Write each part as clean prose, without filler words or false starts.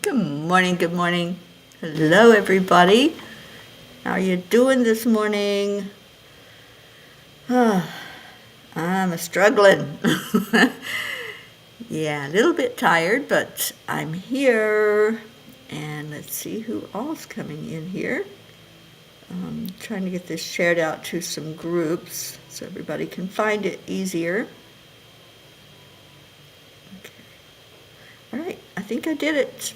Good morning, good morning. Hello, everybody. How are you doing this morning? I'm struggling. Yeah, a little bit tired, but I'm here. And let's see who all's coming in here. Trying to get this shared out to some groups so everybody can find it easier. Okay. All right, I think I did it.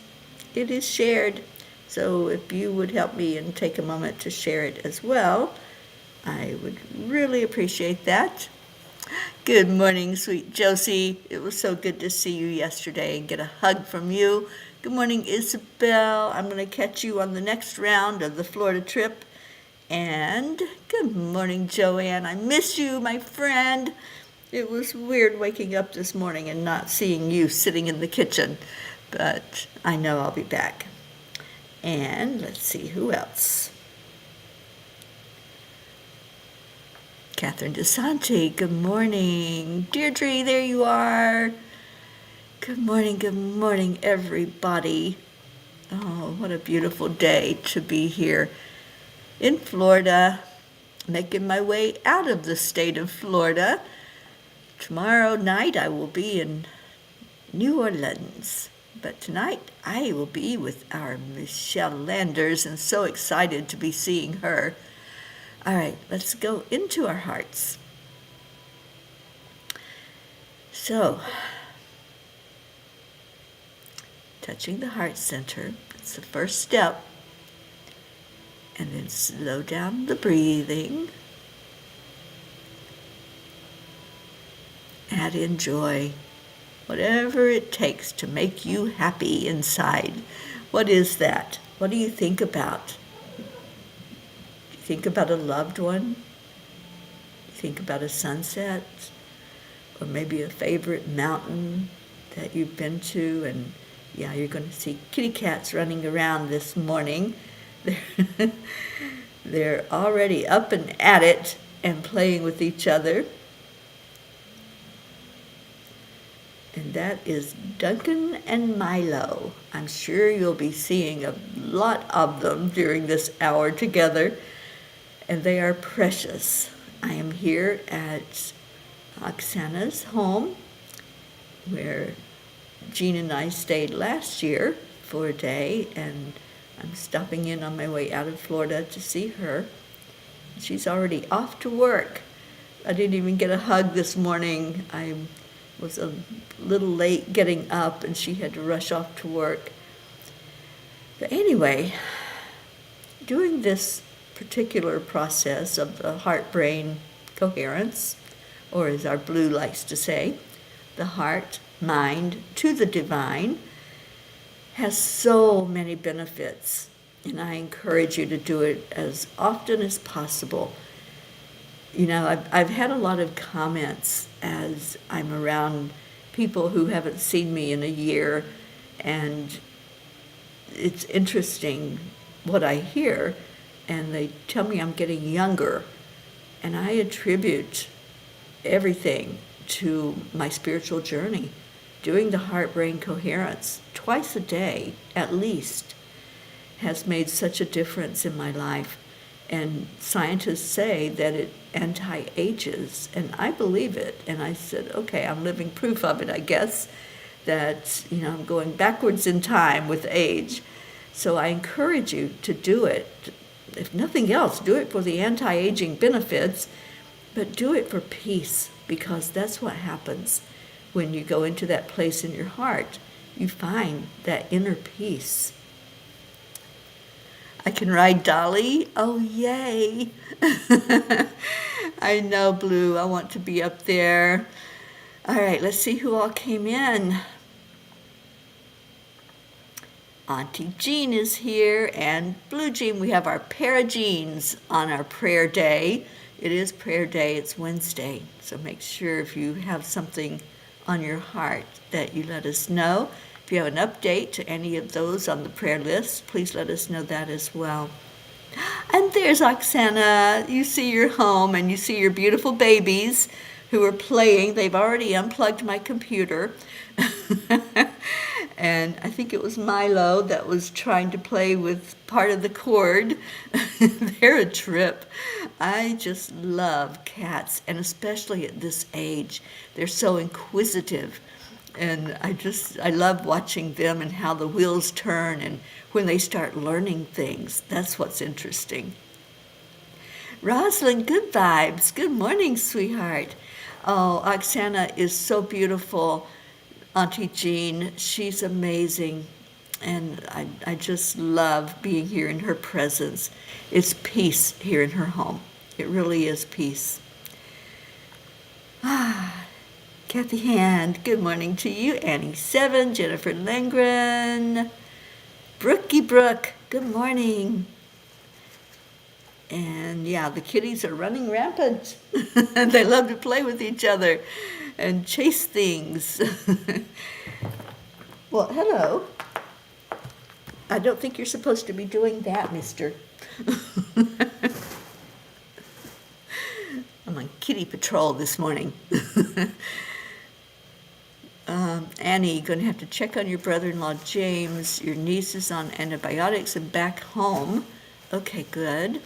It is shared. So if you would help me and take a moment to share it as well, I would really appreciate that. Good morning, sweet Josie. It was so good to see you yesterday and get a hug from you. Good morning, Isabel. I'm going to catch you on the next round of the Florida trip. And good morning, Joanne. I miss you, my friend. It was weird waking up this morning and not seeing you sitting in the kitchen, but I know I'll be back. And let's see who else. Catherine DeSanti, good morning. Deirdre, there you are. Good morning, everybody. Oh, what a beautiful day to be here in Florida, making my way out of the state of Florida. Tomorrow night I will be in New Orleans, but tonight I will be with our Michelle Landers and so excited to be seeing her. All right, let's go into our hearts. So, touching the heart center, that's the first step. And then slow down the breathing. Add in joy, whatever it takes to make you happy inside. What is that? What do you think about? Do you think about a loved one? You think about a sunset? Or maybe a favorite mountain that you've been to? And yeah, you're going to see kitty cats running around this morning. They're already up and at it and playing with each other. And that is Duncan and Milo. I'm sure you'll be seeing a lot of them during this hour together, and they are precious. I am here at Oksana's home, where Jean and I stayed last year for a day, and I'm stopping in on my way out of Florida to see her. She's already off to work. I didn't even get a hug this morning. I was a little late getting up, and she had to rush off to work. But anyway, doing this particular process of the heart-brain coherence, or as our Blue likes to say, the heart, mind to the divine, has so many benefits, and I encourage you to do it as often as possible. You know, I've had a lot of comments as I'm around people who haven't seen me in a year, and it's interesting what I hear, and they tell me I'm getting younger, and I attribute everything to my spiritual journey. Doing the heart-brain coherence twice a day, at least, has made such a difference in my life. And scientists say that it anti-ages, and I believe it. And I said, okay, I'm living proof of it, I guess, that, you know, I'm going backwards in time with age. So I encourage you to do it. If nothing else, do it for the anti-aging benefits, but do it for peace, because that's what happens. When you go into that place in your heart, you find that inner peace. I can ride Dolly. Oh, yay. I know, Blue. I want to be up there. All right, let's see who all came in. Auntie Jean is here, and Blue Jean, we have our pair of jeans on our prayer day. It is prayer day. It's Wednesday, so make sure if you have something on your heart that you let us know. If you have an update to any of those on the prayer list, please let us know that as well. And there's Oksana. You see your home and you see your beautiful babies who are playing. They've already unplugged my computer. And I think it was Milo that was trying to play with part of the cord. They're a trip. I just love cats, and especially at this age. They're so inquisitive. And I love watching them and how the wheels turn and when they start learning things. That's what's interesting. Rosalind, good vibes. Good morning, sweetheart. Oh, Oksana is so beautiful. Auntie Jean, she's amazing. And I just love being here in her presence. It's peace here in her home. It really is peace. Kathy Hand, good morning to you. Annie Seven, Jennifer Lengren, Brookie Brooke, good morning. And yeah, the kitties are running rampant. And they love to play with each other and chase things. Well, hello. I don't think you're supposed to be doing that, mister. I'm on kitty patrol this morning. Annie, going to have to check on your brother-in-law, James. Your niece is on antibiotics and back home. Okay, good.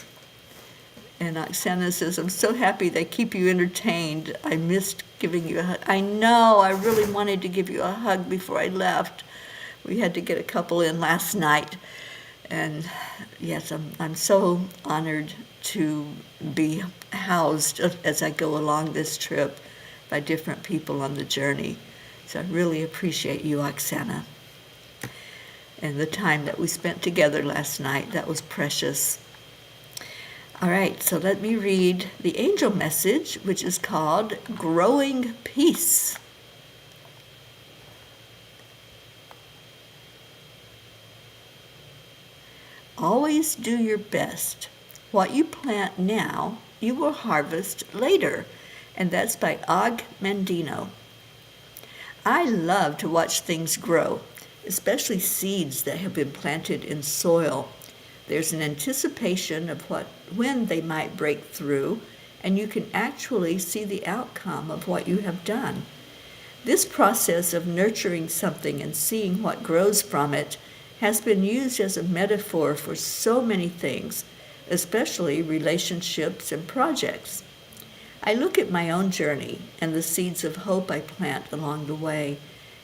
And Oksana says, I'm so happy they keep you entertained. I missed giving you a hug. I know, I really wanted to give you a hug before I left. We had to get a couple in last night. And yes, I'm so honored to be housed as I go along this trip by different people on the journey. So I really appreciate you, Oksana. And the time that we spent together last night, that was precious. All right, so let me read the angel message, which is called Growing Peace. Always do your best. What you plant now, you will harvest later. And that's by Og Mandino. I love to watch things grow, especially seeds that have been planted in soil. There's an anticipation of when they might break through, and you can actually see the outcome of what you have done. This process of nurturing something and seeing what grows from it has been used as a metaphor for so many things, especially relationships and projects. I look at my own journey and the seeds of hope I plant along the way,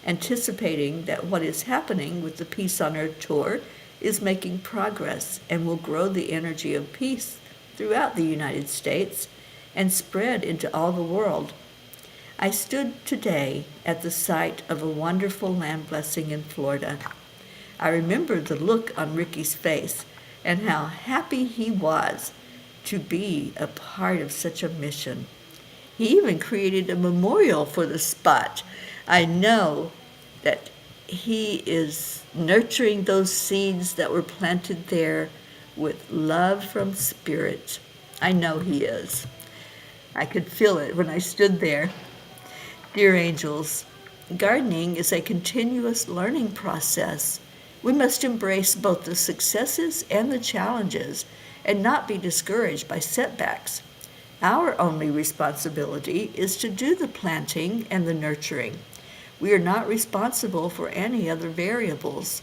anticipating that what is happening with the Peace on Earth tour is making progress and will grow the energy of peace throughout the United States and spread into all the world. I stood today at the site of a wonderful land blessing in Florida. I remember the look on Ricky's face and how happy he was to be a part of such a mission. He even created a memorial for the spot. I know that he is nurturing those seeds that were planted there with love from Spirit. I know he is. I could feel it when I stood there. Dear angels, gardening is a continuous learning process. We must embrace both the successes and the challenges and not be discouraged by setbacks. Our only responsibility is to do the planting and the nurturing. We are not responsible for any other variables.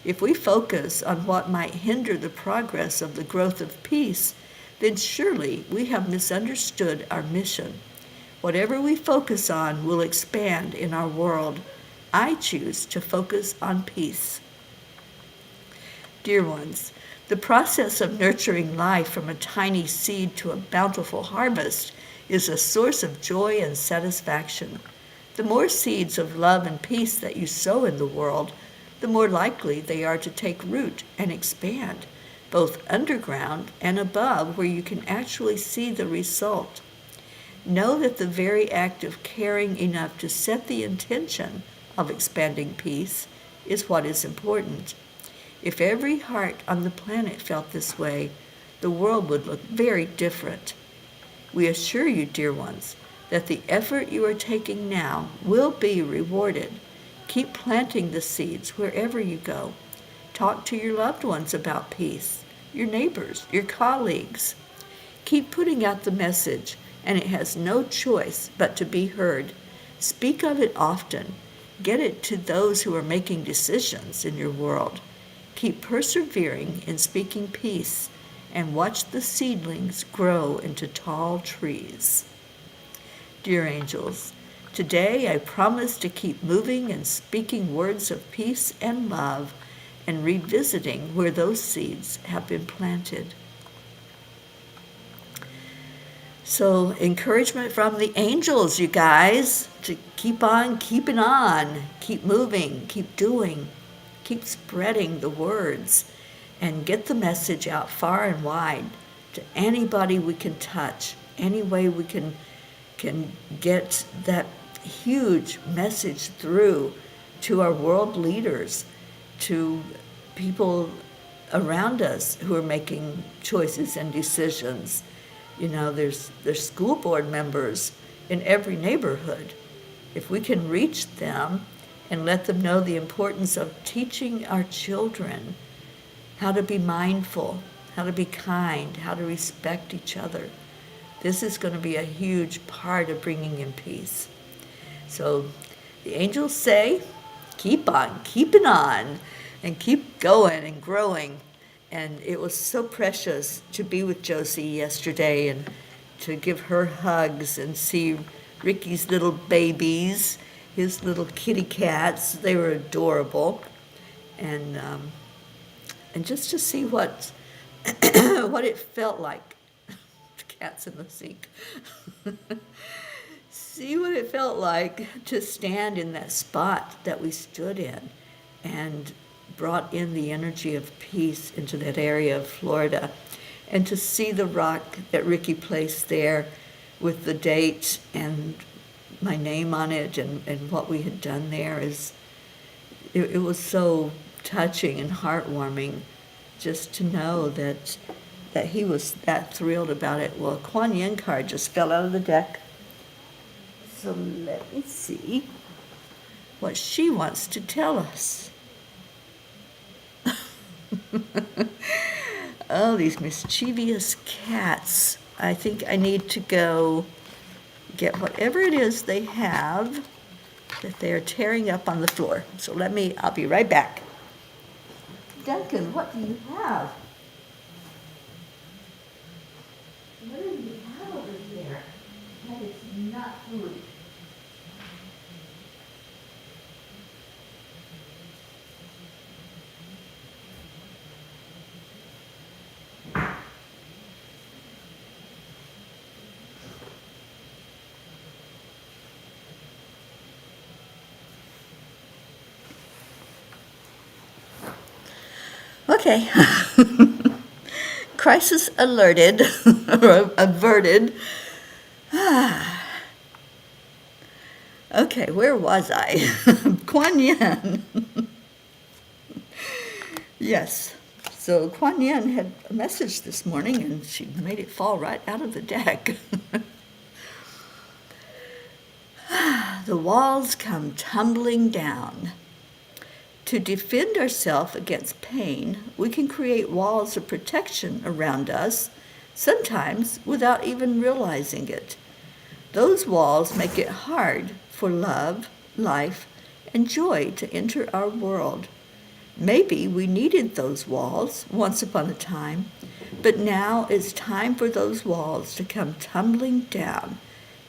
If we focus on what might hinder the progress of the growth of peace, then surely we have misunderstood our mission. Whatever we focus on will expand in our world. I choose to focus on peace. Dear ones, the process of nurturing life from a tiny seed to a bountiful harvest is a source of joy and satisfaction. The more seeds of love and peace that you sow in the world, the more likely they are to take root and expand, both underground and above where you can actually see the result. Know that the very act of caring enough to set the intention of expanding peace is what is important. If every heart on the planet felt this way, the world would look very different. We assure you, dear ones, that the effort you are taking now will be rewarded. Keep planting the seeds wherever you go. Talk to your loved ones about peace, your neighbors, your colleagues. Keep putting out the message, and it has no choice but to be heard. Speak of it often. Get it to those who are making decisions in your world. Keep persevering in speaking peace and watch the seedlings grow into tall trees. Dear angels, today I promise to keep moving and speaking words of peace and love and revisiting where those seeds have been planted. So, encouragement from the angels, you guys, to keep on keeping on, keep moving, keep doing, keep spreading the words, and get the message out far and wide to anybody we can touch, any way we can get that huge message through to our world leaders, to people around us who are making choices and decisions. You know, there's school board members in every neighborhood. If we can reach them and let them know the importance of teaching our children how to be mindful, how to be kind, how to respect each other, this is going to be a huge part of bringing in peace. So the angels say, keep on keeping on and keep going and growing. And it was so precious to be with Josie yesterday and to give her hugs and see Ricky's little babies, his little kitty cats. They were adorable. And just to see what what it felt like. The cat's in the sink. See what it felt like to stand in that spot that we stood in and brought in the energy of peace into that area of Florida, and to see the rock that Ricky placed there with the date and my name on it and what we had done there it was so touching and heartwarming just to know that he was that thrilled about it. Well, a Kuan Yin card just fell out of the deck. So let me see what she wants to tell us. Oh, these mischievous cats. I think I need to go get whatever it is they have that they're tearing up on the floor. So I'll be right back. Duncan, what do you have? What do you have over there? That is not food. Okay. Crisis alerted or averted. Okay, where was I? Kuan Yin. Yes. So Kuan Yin had a message this morning and she made it fall right out of the deck. The walls come tumbling down. To defend ourselves against pain, we can create walls of protection around us, sometimes without even realizing it. Those walls make it hard for love, life, and joy to enter our world. Maybe we needed those walls once upon a time, but now it's time for those walls to come tumbling down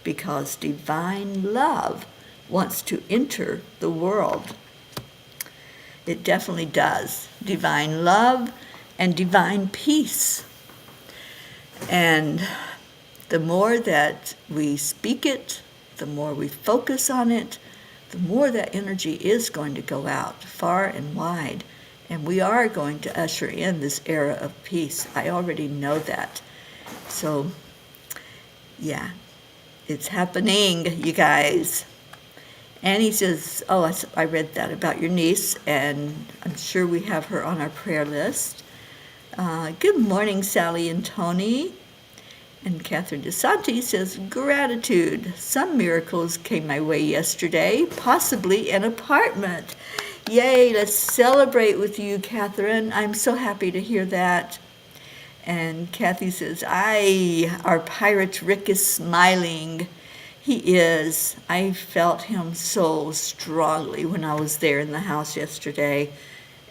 because divine love wants to enter the world. It definitely does. Divine love and divine peace. And the more that we speak it, the more we focus on it, the more that energy is going to go out far and wide. And we are going to usher in this era of peace. I already know that. So, yeah, it's happening, you guys. Annie says, oh, I read that about your niece, and I'm sure we have her on our prayer list. Good morning, Sally and Tony. And Catherine DeSanti says, gratitude. Some miracles came my way yesterday, possibly an apartment. Yay, let's celebrate with you, Catherine. I'm so happy to hear that. And Kathy says, our pirate Rick is smiling. He is. I felt him so strongly when I was there in the house yesterday,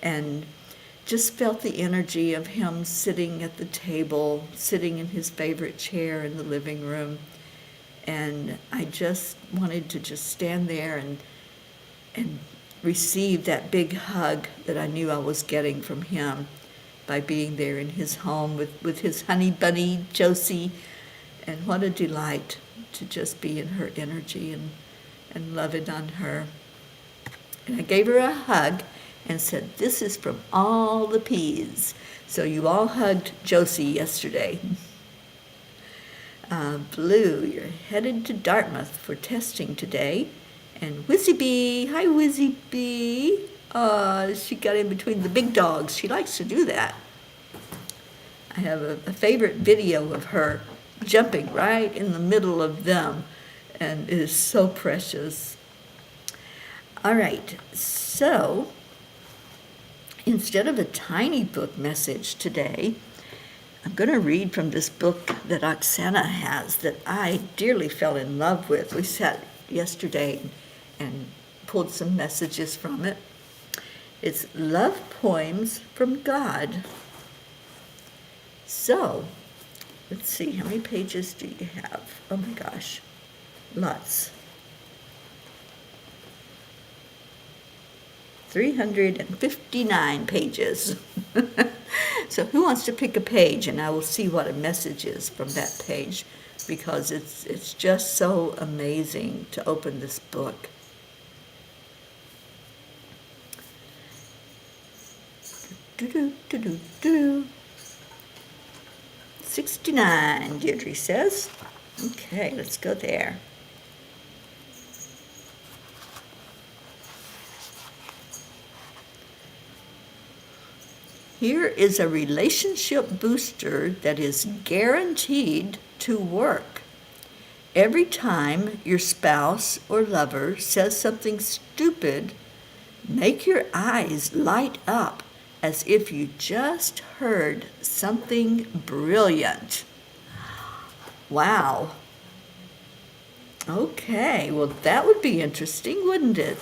and just felt the energy of him sitting at the table, sitting in his favorite chair in the living room. And I just wanted to just stand there and receive that big hug that I knew I was getting from him by being there in his home with his honey bunny, Josie. And what a delight to just be in her energy and love it on her. And I gave her a hug and said, "This is from all the P's." So you all hugged Josie yesterday. Blue, you're headed to Dartmouth for testing today. And Whizzy Bee, hi Whizzy Bee. She got in between the big dogs. She likes to do that. I have a favorite video of her jumping right in the middle of them, and it is so precious. All right, so instead of a tiny book message today, I'm going to read from this book that Oksana has that I dearly fell in love with. We sat yesterday and pulled some messages from it. It's Love Poems from God. So, let's see, how many pages do you have? Oh my gosh, lots. 359 pages. So who wants to pick a page, and I will see what a message is from that page, because it's just so amazing to open this book. Do-do-do-do-do. 69, Deirdre says. Okay, let's go there. Here is a relationship booster that is guaranteed to work. Every time your spouse or lover says something stupid, make your eyes light up as if you just heard something brilliant. Wow. Okay, well, that would be interesting, wouldn't it?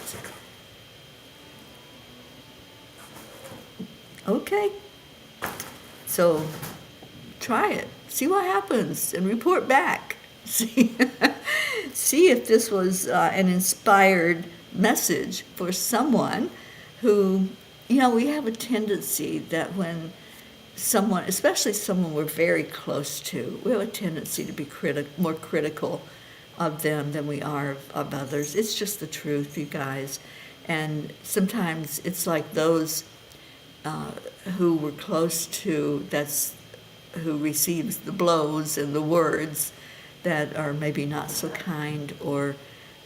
Okay. So try it. See what happens and report back. See if this was an inspired message for someone who, we have a tendency that when someone, especially someone we're very close to, we have a tendency to be more critical of them than we are of others. It's just the truth, you guys. And sometimes it's like those who we're close to, who receives the blows and the words that are maybe not so kind, or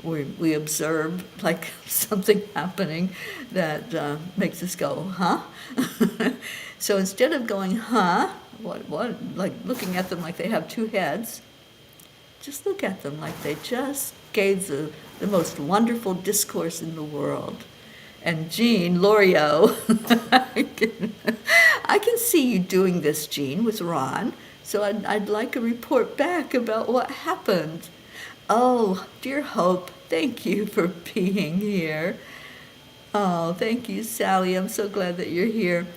we observe like something happening that makes us go, huh? So instead of going, huh, what, like looking at them like they have two heads, just look at them like they just gave the most wonderful discourse in the world. And Jean Lorio, I can see you doing this, Jean, with Ron, so I'd like a report back about what happened. Oh, dear Hope, thank you for being here. Oh, thank you, Sally. I'm so glad that you're here.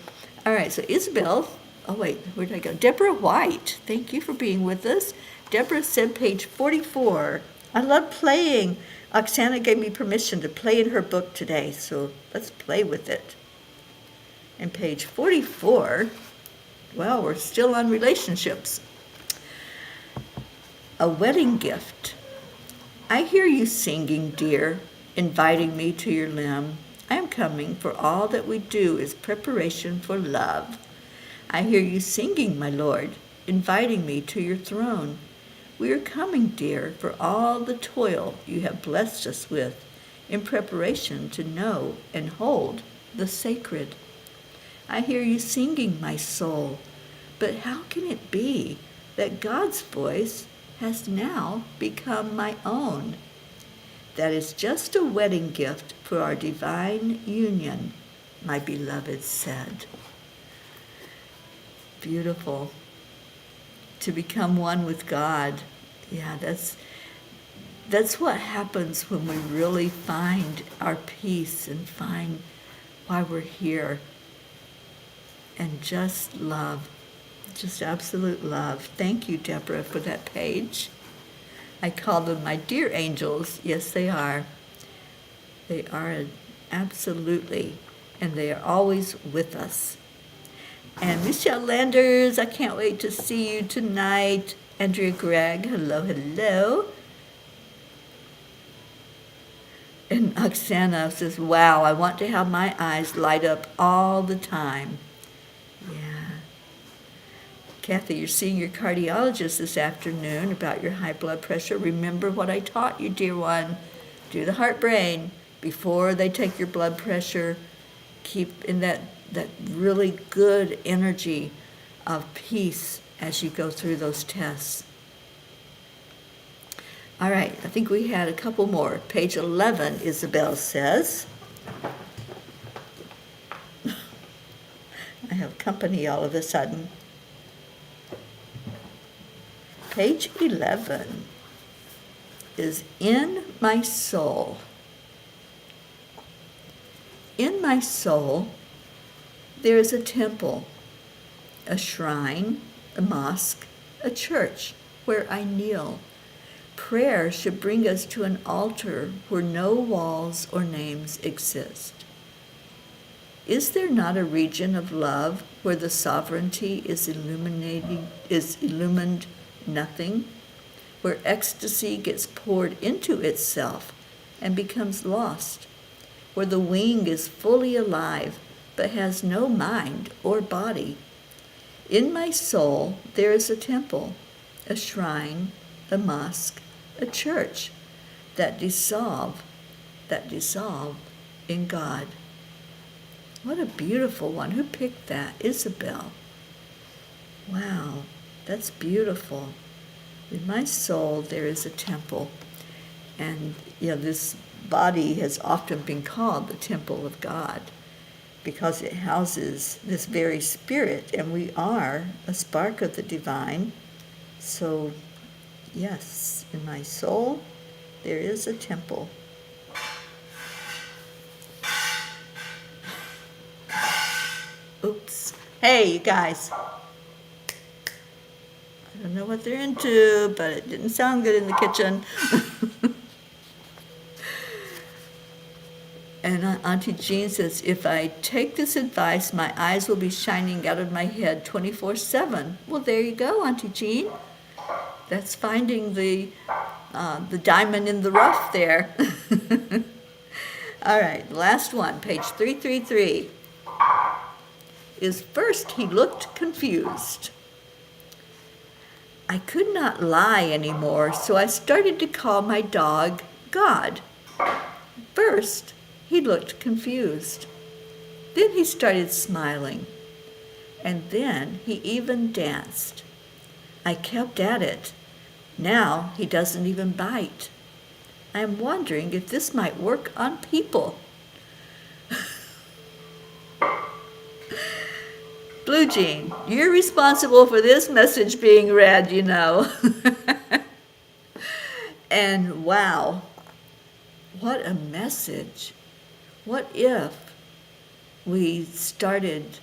All right, so Isabel, oh wait, where did I go? Deborah White, thank you for being with us. Deborah said page 44. I love playing. Oksana gave me permission to play in her book today, so let's play with it. And page 44, well, we're still on relationships. A wedding gift. I hear you singing, dear, inviting me to your limb. I am coming, for all that we do is preparation for love. I hear you singing, my lord, inviting me to your throne. We are coming, dear, for all the toil you have blessed us with in preparation to know and hold the sacred. I hear you singing, my soul, but how can it be that God's voice has now become my own? That is just a wedding gift for our divine union, my beloved said. Beautiful. To become one with God. Yeah, That's what happens when we really find our peace and find why we're here. And just love, just absolute love. Thank you, Deborah, for that page. I call them my dear angels. Yes, they are. They are absolutely, and they are always with us. And Michelle Landers, I can't wait to see you tonight. Andrea Gregg, hello, hello. And Oksana says, wow, I want to have my eyes light up all the time. Yeah. Kathy, you're seeing your cardiologist this afternoon about your high blood pressure. Remember what I taught you, dear one. Do the heart brain before they take your blood pressure. Keep in that really good energy of peace as you go through those tests. All right, I think we had a couple more. Page 11, Isabel says. I have company all of a sudden. Page 11 is in my soul. In my soul, there is a temple, a shrine, a mosque, a church where I kneel. Prayer should bring us to an altar where no walls or names exist. Is there not a region of love where the sovereignty is illumined nothing, where ecstasy gets poured into itself and becomes lost, where the wing is fully alive but has no mind or body? In my soul there is a temple, a shrine, a mosque, a church that dissolve in God. What a beautiful one. Who picked that? Isabel. Wow, that's beautiful. In my soul there is a temple. And this body has often been called the temple of God because it houses this very spirit, and we are a spark of the divine. So yes, in my soul there is a temple. Oops. Hey, you guys. I don't know what they're into, but it didn't sound good in the kitchen. And Auntie Jean says, if I take this advice, my eyes will be shining out of my head 24/7. Well, there you go, Auntie Jean. That's finding the diamond in the rough there. All right, last one, page 333. Is first he looked confused. I could not lie anymore, so I started to call my dog God. First, he looked confused. Then he started smiling. And then he even danced. I kept at it. Now he doesn't even bite. I am wondering if this might work on people. Blue Jean, you're responsible for this message being read, And wow, what a message. What if we started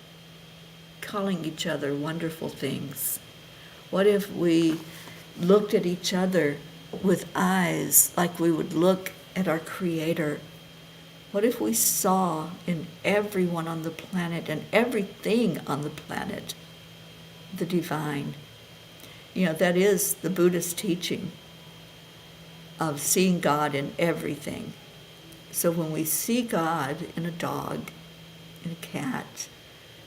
calling each other wonderful things? What if we looked at each other with eyes like we would look at our Creator? What if we saw in everyone on the planet and everything on the planet the divine? That is the Buddhist teaching of seeing God in everything. So when we see God in a dog, in a cat,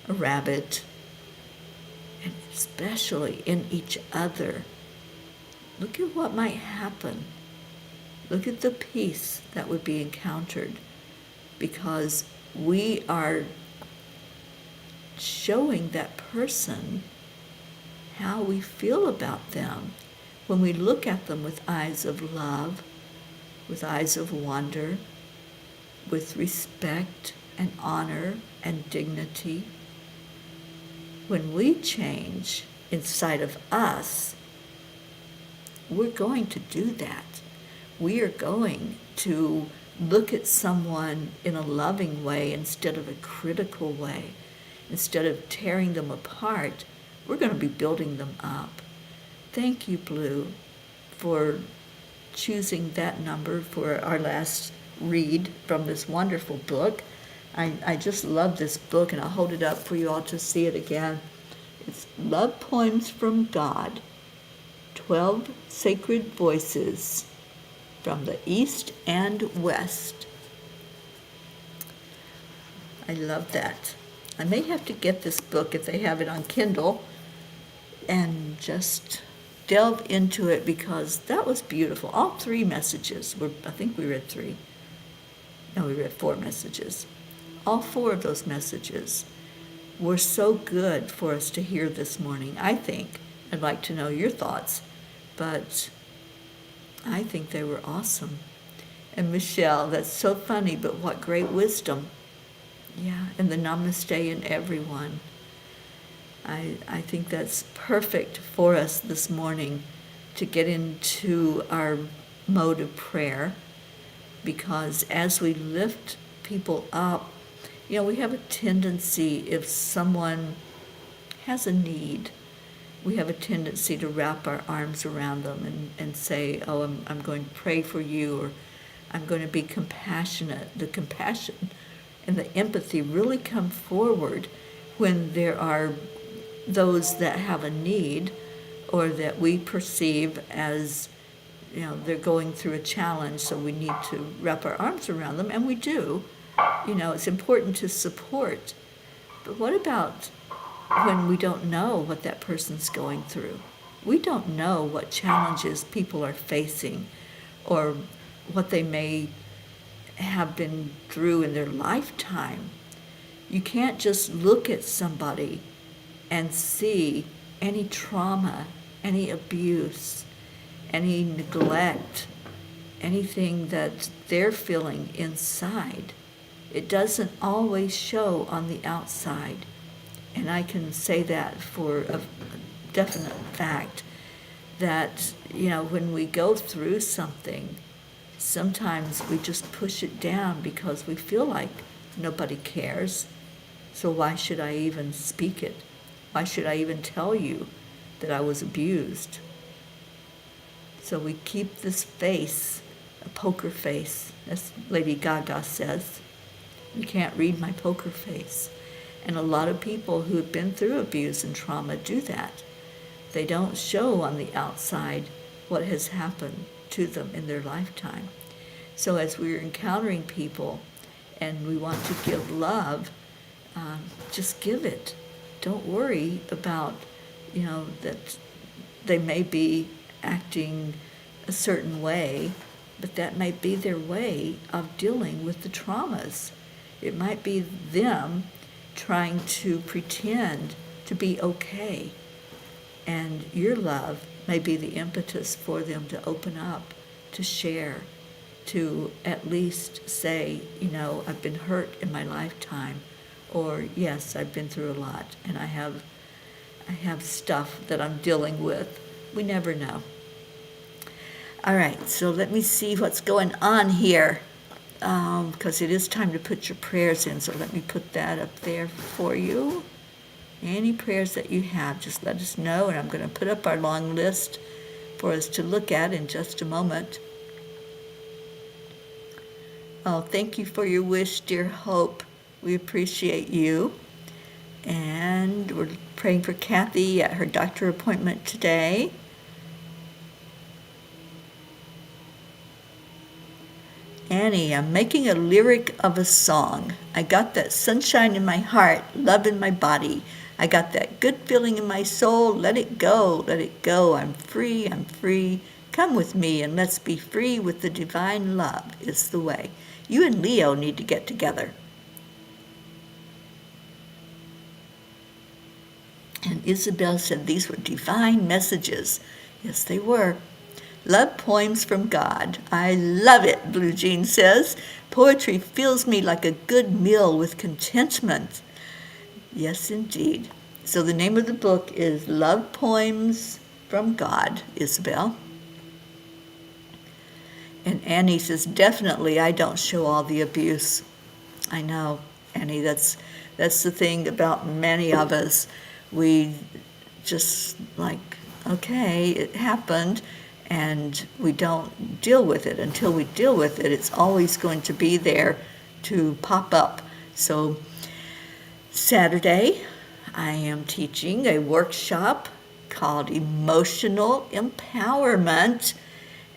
a rabbit, and especially in each other, look at what might happen. Look at the peace that would be encountered, because we are showing that person how we feel about them when we look at them with eyes of love, with eyes of wonder, with respect and honor and dignity. When we change inside of us, we're going to do that. we are going to look at someone in a loving way instead of a critical way. Instead of tearing them apart, we're going to be building them up. Thank you, Blue, for choosing that number for our last read from this wonderful book. I just love this book, and I'll hold it up for you all to see it again. It's Love Poems from God, 12 Sacred Voices from the East and West. I love that. I may have to get this book if they have it on Kindle and just delve into it, because that was beautiful. All three messages were, I think we read three. No, we read 4 messages. All 4 of those messages were so good for us to hear this morning, I think. I'd like to know your thoughts, but I think they were awesome. And Michelle, that's so funny, but what great wisdom. Yeah, and the namaste in everyone. I think that's perfect for us this morning to get into our mode of prayer, because as we lift people up, we have a tendency, if someone has a need, we have a tendency to wrap our arms around them and say, oh, I'm going to pray for you, or I'm going to be compassionate. The compassion and the empathy really come forward when there are those that have a need, or that we perceive as, they're going through a challenge, so we need to wrap our arms around them, and we do. It's important to support. But what about when we don't know what that person's going through? We don't know what challenges people are facing, or what they may have been through in their lifetime. You can't just look at somebody and see any trauma, any abuse, any neglect, anything that they're feeling inside. It doesn't always show on the outside. And I can say that for a definite fact, that, when we go through something, sometimes we just push it down because we feel like nobody cares. So why should I even speak it? Why should I even tell you that I was abused? So we keep this face, a poker face, as Lady Gaga says. You can't read my poker face. And a lot of people who have been through abuse and trauma do that. They don't show on the outside what has happened to them in their lifetime. So as we're encountering people and we want to give love, just give it. Don't worry about, that they may be acting a certain way, but that might be their way of dealing with the traumas. It might be them trying to pretend to be okay, and your love may be the impetus for them to open up, to share, to at least say, I've been hurt in my lifetime, or yes, I've been through a lot, and I have stuff that I'm dealing with. We never know. All right, so let me see what's going on here, because it is time to put your prayers in, so let me put that up there for you. Any prayers that you have, just let us know, and I'm going to put up our long list for us to look at in just a moment. Oh, thank you for your wish, dear Hope. We appreciate you. And we're praying for Kathy at her doctor appointment today. Annie, I'm making a lyric of a song. I got that sunshine in my heart, love in my body. I got that good feeling in my soul. Let it go, let it go. I'm free, I'm free. Come with me and let's be free with the divine love is the way. You and Leo need to get together. And Isabel said these were divine messages. Yes, they were. Love poems from God. I love it, Blue Jean says. Poetry fills me like a good meal with contentment. Yes, indeed. So the name of the book is Love Poems from God, Isabel. And And Annie says, definitely, I don't show all the abuse. I know, Annie, that's the thing about many of us. We just like, okay, it happened, and we don't deal with it. Until we deal with it, it's always going to be there to pop up. So Saturday, I am teaching a workshop called Emotional Empowerment,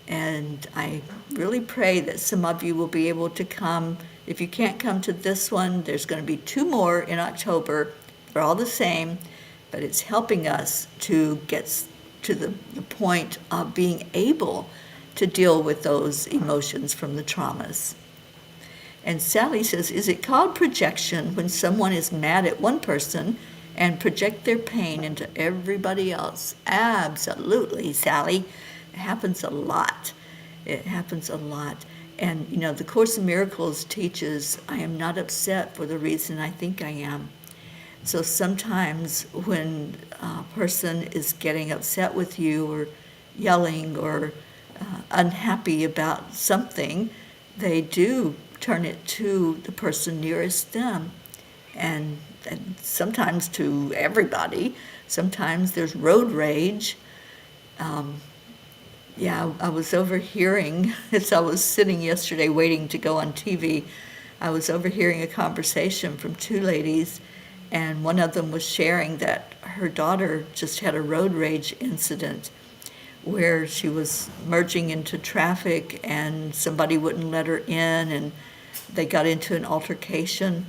and I really pray that some of you will be able to come. If you can't come to this one, there's going to be 2 more in October. They're all the same, but it's helping us to get to the point of being able to deal with those emotions from the traumas. And Sally says, is it called projection when someone is mad at one person and project their pain into everybody else? Absolutely, Sally. It happens a lot. It happens a lot. And, the Course in Miracles teaches, I am not upset for the reason I think I am. So sometimes when a person is getting upset with you or yelling or unhappy about something, they do turn it to the person nearest them. And sometimes to everybody. Sometimes there's road rage. I was overhearing, as I was sitting yesterday waiting to go on TV, I was overhearing a conversation from 2 ladies, and one of them was sharing that her daughter just had a road rage incident where she was merging into traffic and somebody wouldn't let her in, and they got into an altercation.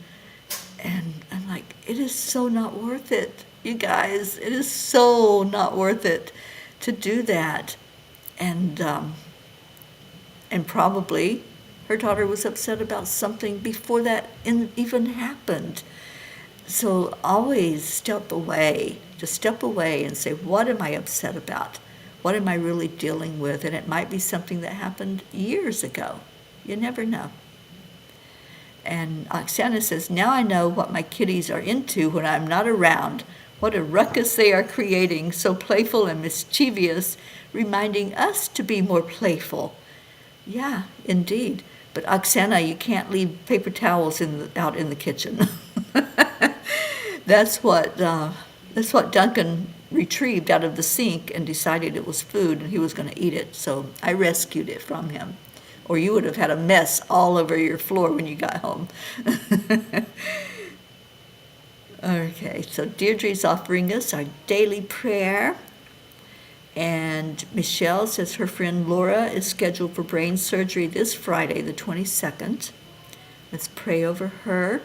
And I'm like, it is so not worth it, you guys. It is so not worth it to do that. And probably her daughter was upset about something before that even happened. So always step away. Just step away and say, what am I upset about? What am I really dealing with? And it might be something that happened years ago. You never know. And Oksana says, now I know what my kitties are into when I'm not around. What a ruckus they are creating, so playful and mischievous, reminding us to be more playful. Yeah, indeed. But Oksana, you can't leave paper towels out in the kitchen. That's what Duncan retrieved out of the sink and decided it was food and he was going to eat it. So I rescued it from him. Or you would have had a mess all over your floor when you got home. Okay, so Deirdre's offering us our daily prayer. And Michelle says her friend Laura is scheduled for brain surgery this Friday, the 22nd. Let's pray over her.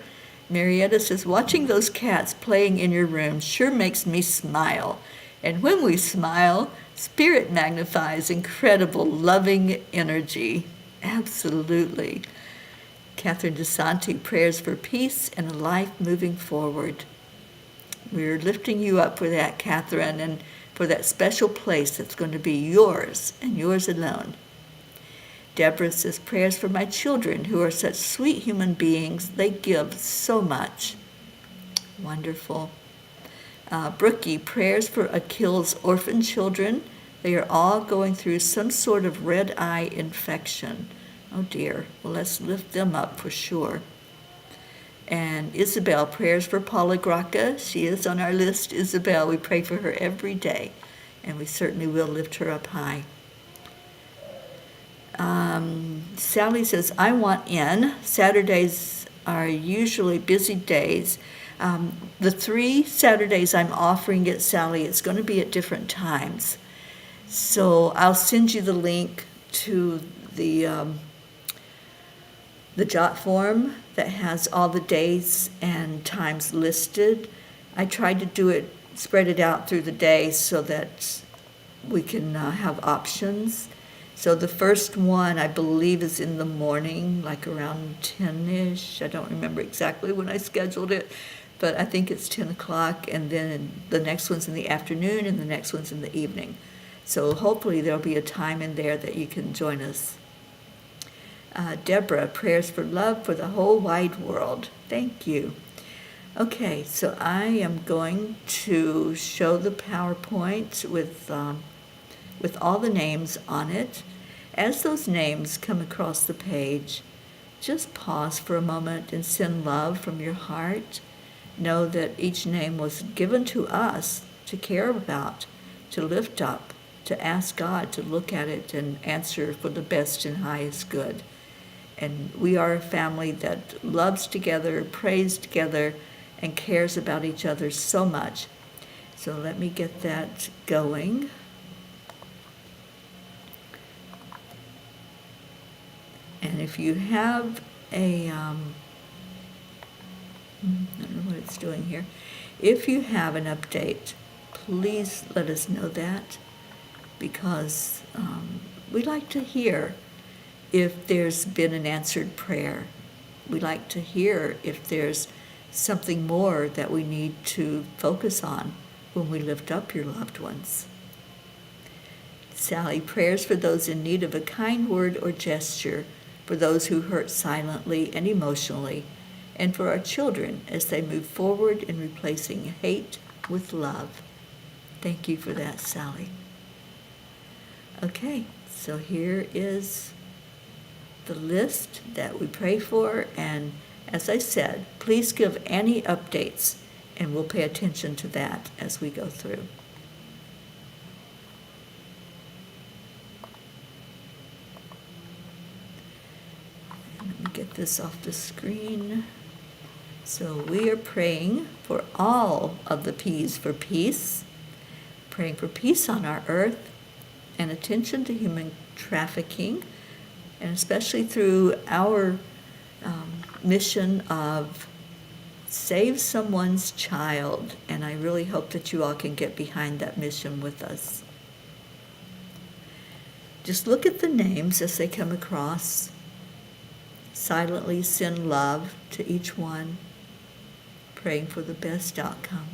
Marietta says, watching those cats playing in your room sure makes me smile. And when we smile, spirit magnifies incredible loving energy. Absolutely. Catherine DeSanti, prayers for peace and a life moving forward. We're lifting you up for that, Catherine, and for that special place that's going to be yours and yours alone. Deborah says, prayers for my children who are such sweet human beings. They give so much. Wonderful. Brookie, prayers for Akil's orphan children. They are all going through some sort of red eye infection. Oh dear. Well, let's lift them up for sure. And Isabel, prayers for Paula Graca. She is on our list, Isabel. We pray for her every day, and we certainly will lift her up high. Sally says, I want in. Saturdays are usually busy days. The 3 Saturdays I'm offering it, Sally, it's going to be at different times. So I'll send you the link to the jot form that has all the days and times listed. I tried to do it, spread it out through the day so that we can have options. So the first one, I believe, is in the morning, like around 10-ish. I don't remember exactly when I scheduled it, but I think it's 10 o'clock, and then the next one's in the afternoon, and the next one's in the evening. So hopefully there'll be a time in there that you can join us. Deborah, prayers for love for the whole wide world. Thank you. Okay, so I am going to show the PowerPoint with all the names on it. As those names come across the page, just pause for a moment and send love from your heart. Know that each name was given to us to care about, to lift up, to ask God to look at it and answer for the best and highest good. And we are a family that loves together, prays together, and cares about each other so much. So let me get that going. And if you have a, I don't know what it's doing here. If you have an update, please let us know that, because we like to hear if there's been an answered prayer. We like to hear if there's something more that we need to focus on when we lift up your loved ones. Sally, prayers for those in need of a kind word or gesture, for those who hurt silently and emotionally, and for our children as they move forward in replacing hate with love. Thank you for that, Sally. Okay, so here is the list that we pray for, and as I said, please give any updates, and we'll pay attention to that as we go through. Let me get this off the screen. So we are praying for all of the P's for peace, praying for peace on our earth, and attention to human trafficking, and especially through our mission of save someone's child. And I really hope that you all can get behind that mission with us. Just look at the names as they come across. Silently send love to each one, praying for the best outcome.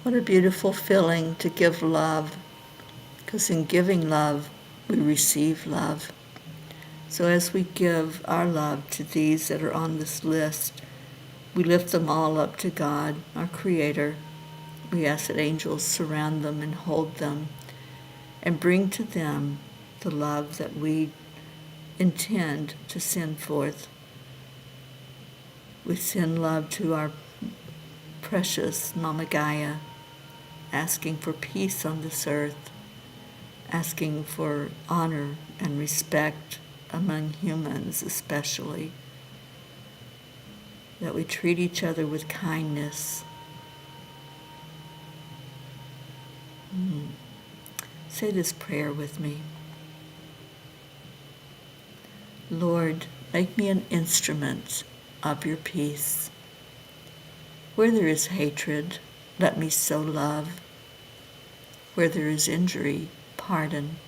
What a beautiful feeling to give love, because in giving love, we receive love. So as we give our love to these that are on this list, we lift them all up to God, our Creator. We ask that angels surround them and hold them and bring to them the love that we intend to send forth. We send love to our precious Mama Gaia, asking for peace on this earth, asking for honor and respect among humans especially, that we treat each other with kindness. Say this prayer with me. Lord, make me an instrument of your peace. Where there is hatred, let me sow love. Where there is injury, pardon.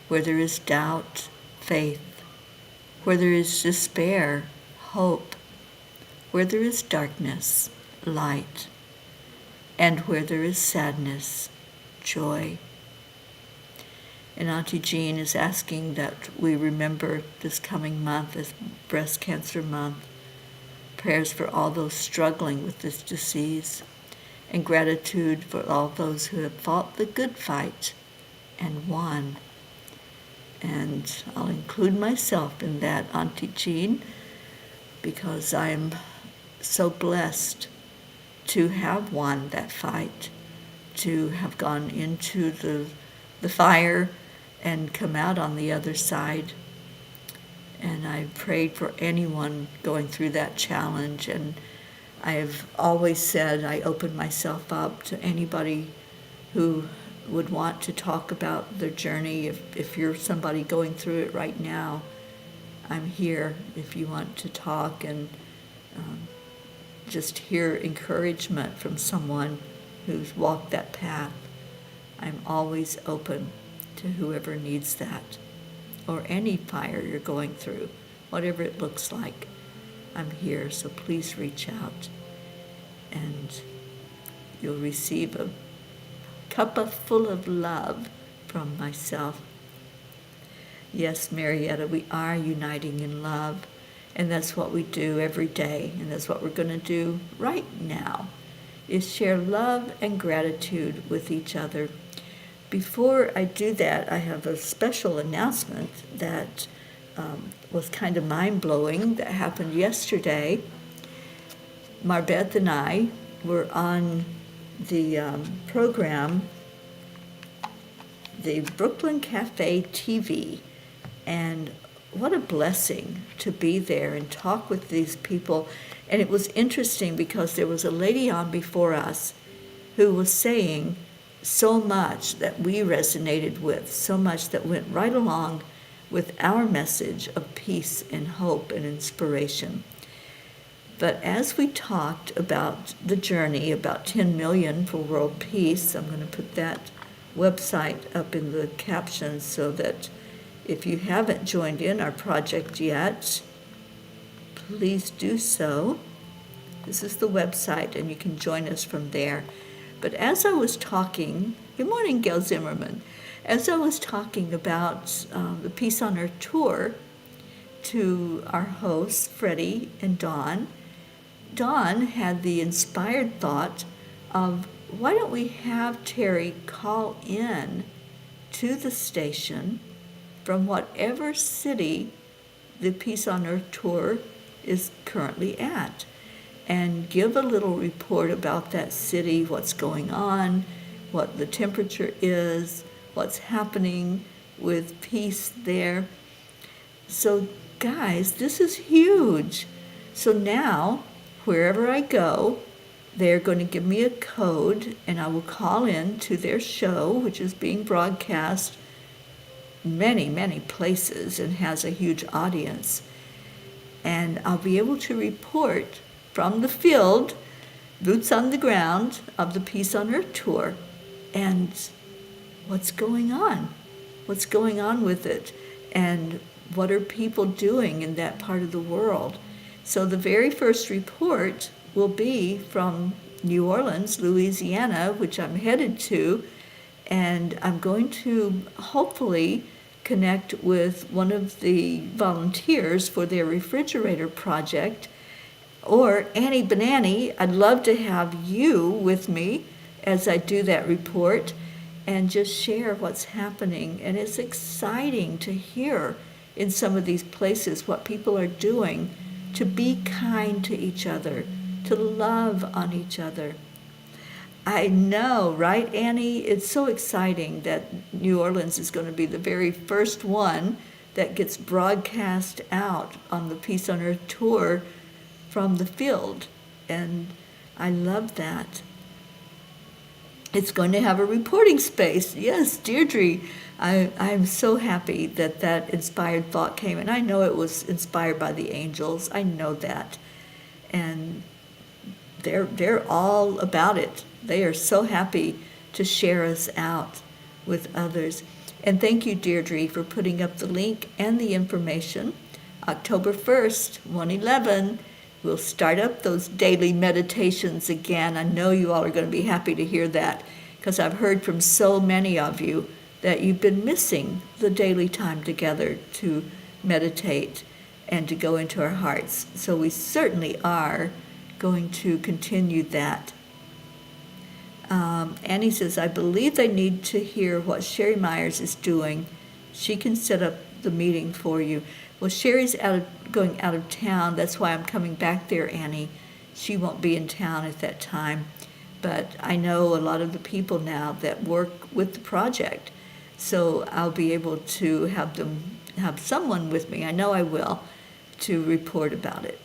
Where there is doubt, faith. Where there is despair, hope. Where there is darkness, light. And where there is sadness, joy. And Auntie Jean is asking that we remember this coming month as Breast Cancer Month, prayers for all those struggling with this disease, and gratitude for all those who have fought the good fight and won. And I'll include myself in that, Auntie Jean, because I'm so blessed to have won that fight, to have gone into the fire and come out on the other side. And I prayed for anyone going through that challenge, and I have always said I open myself up to anybody who would want to talk about their journey. If you're somebody going through it right now, I'm here if you want to talk and just hear encouragement from someone who's walked that path. I'm always open to whoever needs that, or any fire you're going through, whatever it looks like. I'm here, so please reach out, and you'll receive a cuppa full of love from myself. Yes, Marietta, we are uniting in love, and that's what we do every day, and that's what we're going to do right now, is share love and gratitude with each other. Before I do that, I have a special announcement that was kind of mind-blowing that happened yesterday. Marbeth and I were on the program, the Brooklyn Cafe TV, and what a blessing to be there and talk with these people. And it was interesting because there was a lady on before us who was saying so much that we resonated with, so much that went right along with our message of peace and hope and inspiration. But as we talked about the journey, about 10 million for world peace, I'm going to put that website up in the captions so that if you haven't joined in our project yet, please do so. This is the website, and you can join us from there. But as I was talking, good morning, Gail Zimmerman. As I was talking about the Peace on Earth tour to our hosts, Freddie and Dawn, Dawn had the inspired thought of, why don't we have Teri call in to the station from whatever city the Peace on Earth tour is currently at, and give a little report about that city, what's going on, what the temperature is, what's happening with peace there. So guys, this is huge. So now, wherever I go, they're going to give me a code, and I will call in to their show, which is being broadcast many, many places and has a huge audience. And I'll be able to report from the field, boots on the ground, of the Peace on Earth tour, and what's going on with it, and what are people doing in that part of the world. So the very first report will be from New Orleans, Louisiana, which I'm headed to, and I'm going to hopefully connect with one of the volunteers for their refrigerator project. Or Annie Banani, I'd love to have you with me as I do that report and just share what's happening. And it's exciting to hear in some of these places what people are doing to be kind to each other, to love on each other. I know, right, Annie? It's so exciting that New Orleans is going to be the very first one that gets broadcast out on the Peace on Earth tour from the field. And I love that. It's going to have a reporting space. Yes, Deirdre, I'm so happy that that inspired thought came. And I know it was inspired by the angels. I know that. And they're all about it. They are so happy to share us out with others. And thank you, Deirdre, for putting up the link and the information. October 1st, 111, we'll start up those daily meditations again. I know you all are going to be happy to hear that, because I've heard from so many of you that you've been missing the daily time together to meditate and to go into our hearts. So we certainly are going to continue that. Annie says, I believe they need to hear what Sherry Myers is doing. She can set up the meeting for you. Well, Sherry's going out of town. That's why I'm coming back there, Annie. She won't be in town at that time. But I know a lot of the people now that work with the project. So I'll be able to have someone with me, I know I will, to report about it.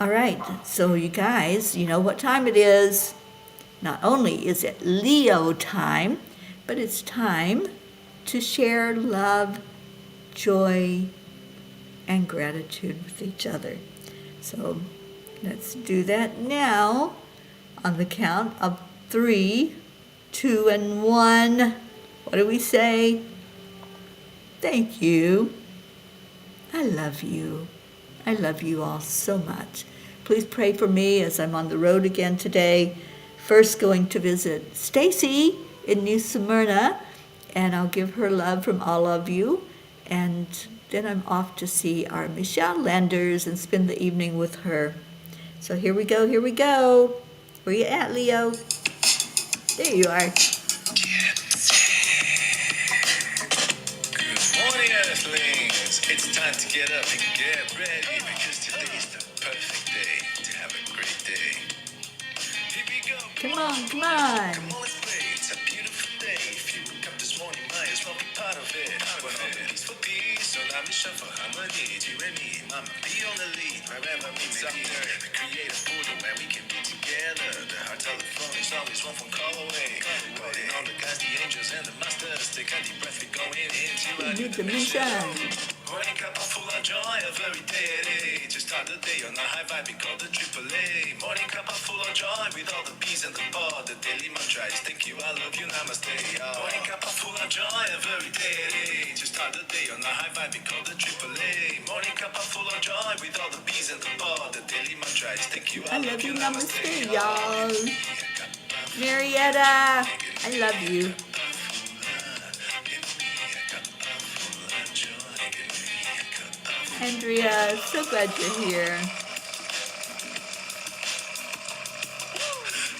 All right, so you guys, you know what time it is. Not only is it Leo time, but it's time to share love, joy, and gratitude with each other. So let's do that now on the count of 3, 2, and 1. What do we say? Thank you. I love you. I love you all so much. Please pray for me as I'm on the road again today. First going to visit Stacy in New Smyrna, and I'll give her love from all of you. And then I'm off to see our Michelle Landers and spend the evening with her. So here we go, here we go. Where you at, Leo? There you are. Good morning, Earthlings. It's time to get up and get ready, because today's the perfect day to have a great day. Here we go. Come on, come on. Come on, let's play. It's a beautiful day. If you woke up this morning, might as well be part of it. We're all peace for peace, so let me shine for harmony. You and me, mama, be on the lead. Wherever we meet under the creative portal where we can be together. The heart telephone is always one phone call away. Waiting on the guys, the angels, and the masters. Take a deep breath, we're going into a new dimension. Morning Cuppa full of joy, a very day. Just start the day on a high vibe, we call the AAA. Morning Cuppa full of joy, with all the bees and the pod. The daily mantra is thank you, I love you, namaste. Morning Cuppa full of joy, a very day. Just start the day on a high vibe, we call the AAA. Morning Cuppa full of joy, with all the bees and the pod. The daily mantra is thank you, I love you, namaste, y'all. Marietta, I love you. Andrea, so glad you're here.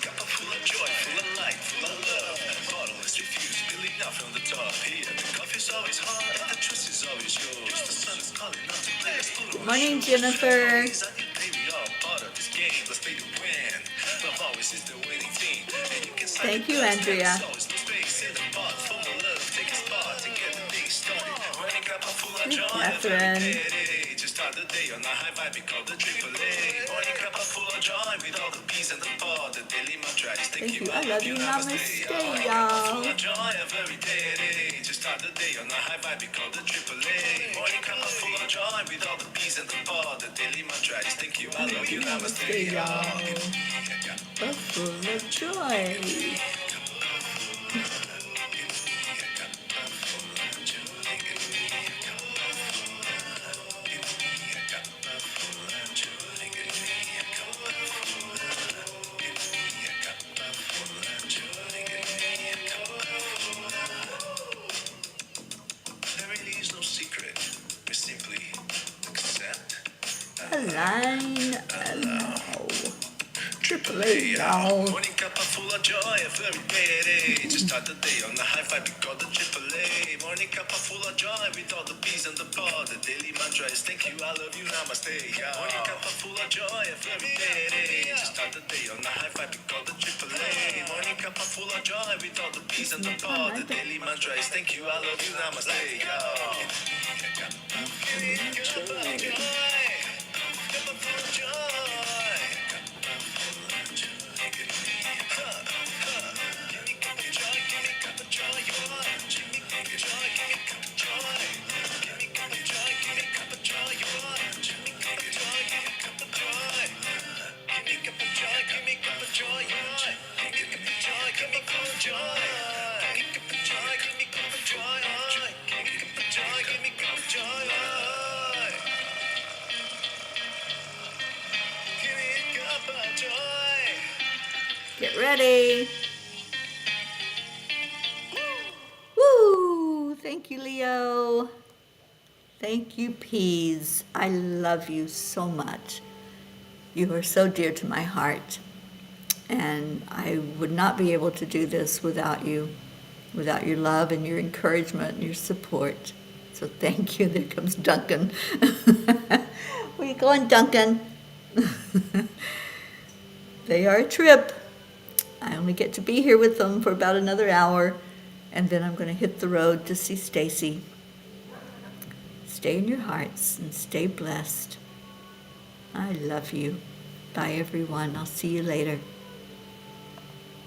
Cuppa full of joy, full of light, full of love. Bottle is refused, spilling out from the top. Here, the coffee's always hot, and the trust is always yours. The sun is calling out to play us full. Good morning, Jennifer. Thank you, Andrea. Catherine. Start the day on a high vibe, we call the AAA. Morning Cuppa full of joy, with all the bees and the pod. The daily mantra is thank you, I love you, namaste, y'all. Full of joy, every day. Just start the day on a high vibe, we call the AAA. Morning Cuppa full of joy, with all the bees and the pod. The daily mantra is thank you, I love you, namaste, y'all. Full of joy. Align now. Triple A now. Morning cup of full of joy, every day. Just start the day on the high five, we call the triple A. Morning cup of full of joy, with all the bees and the pod. The daily mantra is thank you, I love you, namaste. Morning cup of full of joy, every day. Just start the day on the high five, we call the triple A. Morning cup of full of joy, with all the bees and the pod. The daily mantra is thank you, I love you, namaste. Cup of joy, cup of full of joy. Get ready. Woo! Thank you, Leo. Thank you, Peas. I love you so much. You are so dear to my heart. And I would not be able to do this without you, without your love and your encouragement and your support. So thank you. There comes Duncan. Where you going, Duncan? They are a trip. I only get to be here with them for about another hour, and then I'm going to hit the road to see Stacy. Stay in your hearts and stay blessed. I love you. Bye, everyone. I'll see you later.